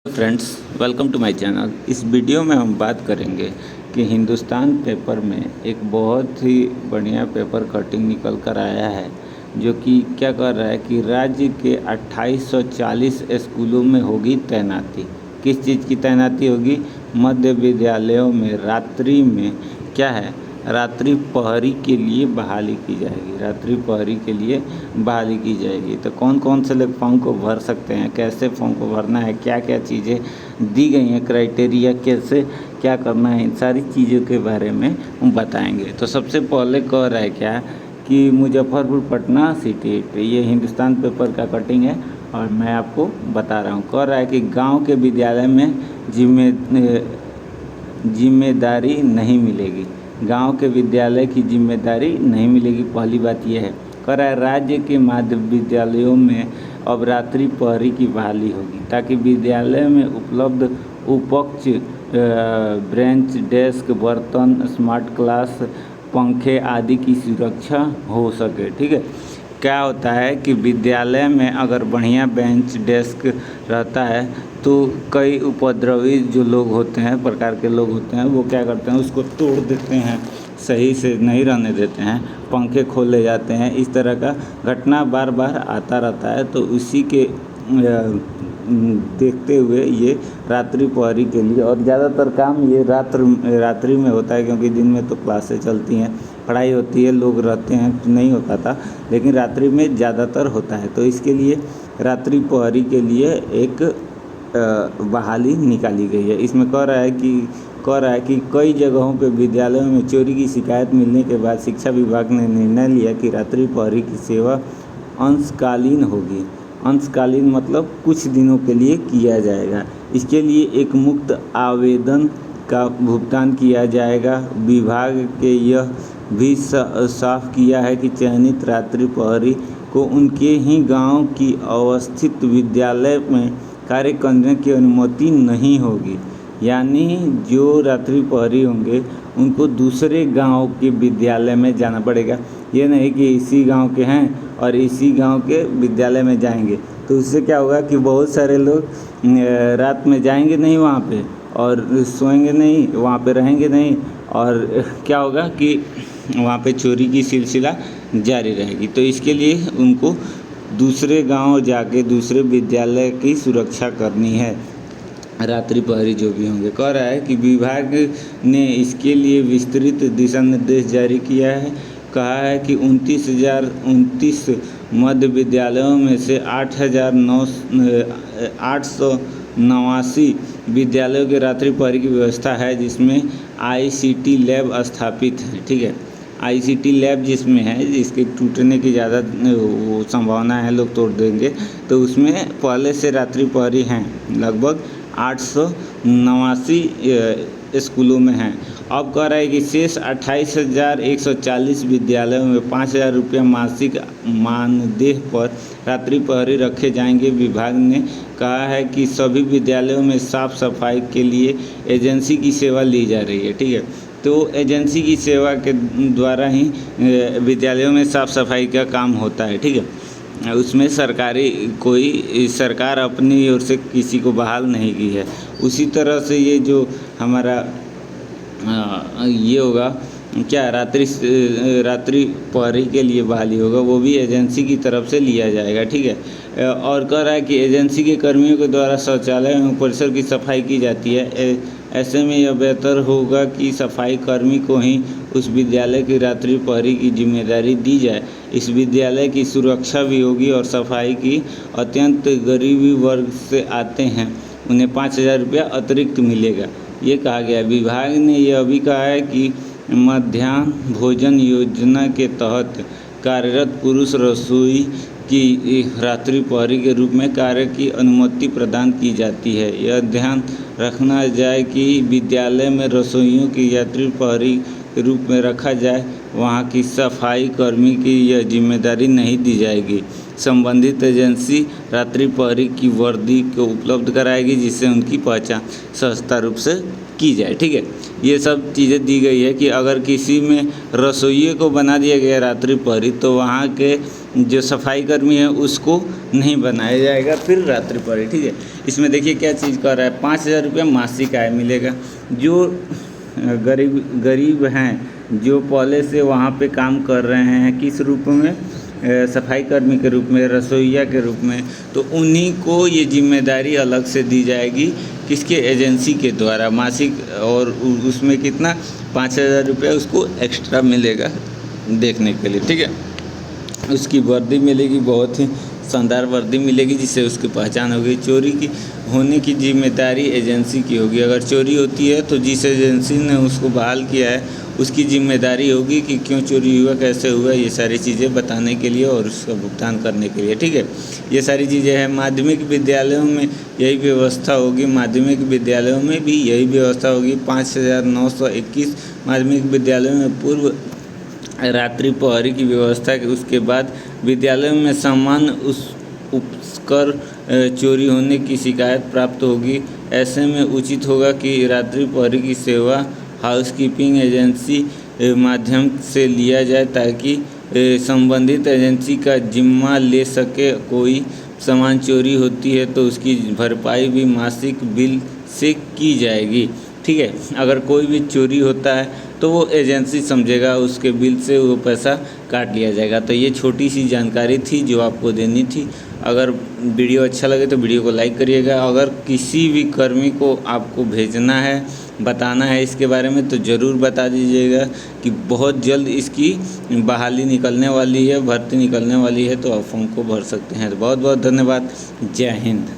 Friends, welcome to my channel. इस video में हम बात करेंगे कि हिंदुस्तान पेपर में एक बहुत ही बढ़िया पेपर कटिंग निकल कर आया है, जो कि क्या कर रहा है कि राज्य के 2840 स्कूलों में होगी तैनाती। किस चीज़ की तैनाती होगी? मध्य विद्यालयों में रात्रि में क्या है, रात्रि प्रहरी के लिए बहाली की जाएगी। रात्रि प्रहरी के लिए बहाली की जाएगी। तो कौन कौन से लोग फॉर्म को भर सकते हैं, कैसे फॉर्म को भरना है, क्या क्या चीज़ें दी गई हैं, क्राइटेरिया कैसे क्या करना है, इन सारी चीज़ों के बारे में हम बताएंगे। तो सबसे पहले कह रहा है क्या कि मुजफ्फरपुर पटना सिटी पे ये हिंदुस्तान पेपर का कटिंग है और मैं आपको बता रहा हूँ। कह रहा है कि गाँव के विद्यालय में जिम्मेदारी नहीं मिलेगी। गांव के विद्यालय की जिम्मेदारी नहीं मिलेगी। पहली बात यह है। कह रहा है राज्य के माध्य विद्यालयों में अब रात्रि प्रहरी की बहाली होगी, ताकि विद्यालय में उपलब्ध उपकक्ष, ब्रेंच, डेस्क, बर्तन, स्मार्ट क्लास, पंखे आदि की सुरक्षा हो सके। ठीक है। क्या होता है कि विद्यालय में अगर बढ़िया बेंच डेस्क रहता है तो कई उपद्रवी जो लोग होते हैं, प्रकार के लोग होते हैं, वो क्या करते हैं, उसको तोड़ देते हैं, सही से नहीं रहने देते हैं, पंखे खोल ले जाते हैं। इस तरह का घटना बार बार आता रहता है। तो उसी के देखते हुए ये रात्रि प्रहरी के लिए, और ज़्यादातर काम ये रात्रि में होता है, क्योंकि दिन में तो क्लासें चलती हैं, पढ़ाई होती है, लोग रहते हैं, तो नहीं होता था, लेकिन रात्रि में ज़्यादातर होता है। तो इसके लिए रात्रि प्रहरी के लिए एक बहाली निकाली गई है। इसमें कह रहा है कि कई जगहों पे विद्यालयों में चोरी की शिकायत मिलने के बाद शिक्षा विभाग ने निर्णय लिया कि रात्रि प्रहरी की सेवा अंशकालीन होगी। अंशकालीन मतलब कुछ दिनों के लिए किया जाएगा। इसके लिए एक मुक्त आवेदन का भुगतान किया जाएगा। विभाग के यह भी साफ किया है कि चयनित रात्रि प्रहरी को उनके ही गांव की अवस्थित विद्यालय में कार्य करने की अनुमति नहीं होगी। यानी जो रात्रि प्रहरी होंगे उनको दूसरे गांव के विद्यालय में जाना पड़ेगा। ये नहीं कि इसी गांव के हैं और इसी गांव के विद्यालय में जाएंगे। तो उससे क्या होगा कि बहुत सारे लोग रात में जाएंगे नहीं वहाँ पे, और सोएंगे नहीं, वहाँ पे रहेंगे नहीं, और क्या होगा कि वहाँ पे चोरी की सिलसिला जारी रहेगी। तो इसके लिए उनको दूसरे गांव जाके दूसरे विद्यालय की सुरक्षा करनी है, रात्रि प्रहरी जो भी होंगे। कह रहा है कि विभाग ने इसके लिए विस्तृत दिशा निर्देश जारी किया है। कहा है कि 29,029 मध्य विद्यालयों में से 8,889 विद्यालयों के रात्रि प्रहरी की व्यवस्था है, जिसमें ICT लैब स्थापित है। ठीक है। ICT लैब जिसमें है, जिसके टूटने की ज़्यादा वो संभावना है, लोग तोड़ देंगे, तो उसमें पहले से रात्रि प्रहरी हैं, लगभग 889 स्कूलों में हैं। अब कह रहा है कि शेष 28,140 विद्यालयों में 5,000 रुपये मासिक मानदेय पर रात्रि प्रहरी रखे जाएंगे। विभाग ने कहा है कि सभी विद्यालयों में साफ सफाई के लिए एजेंसी की सेवा ली जा रही है। ठीक है। तो एजेंसी की सेवा के द्वारा ही विद्यालयों में साफ सफाई का काम होता है। ठीक है। उसमें सरकार अपनी ओर से किसी को बहाल नहीं की है। उसी तरह से ये जो हमारा ये होगा क्या, रात्रि प्रहरी के लिए बहाली होगा, वो भी एजेंसी की तरफ से लिया जाएगा। ठीक है। और कह रहा है कि एजेंसी के कर्मियों के द्वारा शौचालय एवं परिसर की सफाई की जाती है। ऐसे में यह बेहतर होगा कि सफाई कर्मी को ही उस विद्यालय की रात्रि प्रहरी की जिम्मेदारी दी जाए। इस विद्यालय की सुरक्षा भी होगी और सफाई की। अत्यंत गरीबी वर्ग से आते हैं, उन्हें 5,000 रुपया अतिरिक्त मिलेगा, ये कहा गया। विभाग ने यह भी कहा है कि मध्याह्न भोजन योजना के तहत कार्यरत पुरुष रसोई की रात्रि प्रहरी के रूप में कार्य की अनुमति प्रदान की जाती है। यह ध्यान रखना जाए कि विद्यालय में रसोइयों की रात्रि प्रहरी के रूप में रखा जाए, वहाँ की सफाई कर्मी की यह जिम्मेदारी नहीं दी जाएगी। संबंधित एजेंसी रात्रि प्रहरी की वर्दी को उपलब्ध कराएगी, जिससे उनकी पहचान सस्ता रूप से की जाए। ठीक है। ये सब चीज़ें दी गई है कि अगर किसी में रसोइये को बना दिया गया रात्रि प्रहरी, तो वहाँ के जो सफाई कर्मी है उसको नहीं बनाया जाएगा फिर रात्रि प्रहरी, ठीक है। इसमें देखिए क्या चीज़ कर रहा है, 5,000 रुपये मासिक आय मिलेगा। जो गरीब हैं, जो पहले से वहाँ पे काम कर रहे हैं, किस रूप में, सफाई कर्मी के रूप में, रसोइया के रूप में, तो उन्हीं को ये जिम्मेदारी अलग से दी जाएगी, किसके, एजेंसी के द्वारा मासिक, और उसमें कितना, 5,000 रुपये उसको एक्स्ट्रा मिलेगा देखने के लिए, ठीक है। उसकी वर्दी मिलेगी, बहुत ही शानदार वर्दी मिलेगी, जिससे उसकी पहचान होगी। चोरी की होने की जिम्मेदारी एजेंसी की होगी। अगर चोरी होती है तो जिस एजेंसी ने उसको बहाल किया है उसकी जिम्मेदारी होगी कि क्यों चोरी हुआ, कैसे हुआ, ये सारी चीज़ें बताने के लिए और उसका भुगतान करने के लिए, ठीक है। ये सारी चीज़ें हैं। माध्यमिक विद्यालयों में यही व्यवस्था होगी, माध्यमिक विद्यालयों में भी यही व्यवस्था होगी। 5,921 माध्यमिक विद्यालयों में पूर्व रात्रि प्रहरी की व्यवस्था के उसके बाद विद्यालयों में सामान्य उपकर चोरी होने की शिकायत प्राप्त होगी। ऐसे में उचित होगा कि रात्रि प्रहरी की सेवा हाउसकीपिंग एजेंसी माध्यम से लिया जाए, ताकि संबंधित एजेंसी का जिम्मा ले सके। कोई सामान चोरी होती है तो उसकी भरपाई भी मासिक बिल से की जाएगी, ठीक है। अगर कोई भी चोरी होता है तो वो एजेंसी समझेगा, उसके बिल से वो पैसा काट लिया जाएगा। तो ये छोटी सी जानकारी थी जो आपको देनी थी। अगर वीडियो अच्छा लगे तो वीडियो को लाइक करिएगा। अगर किसी भी कर्मी को आपको भेजना है, बताना है इसके बारे में, तो ज़रूर बता दीजिएगा कि बहुत जल्द इसकी बहाली निकलने वाली है, भर्ती निकलने वाली है, तो आप फॉर्म को भर सकते हैं। तो बहुत बहुत धन्यवाद। जय हिंद।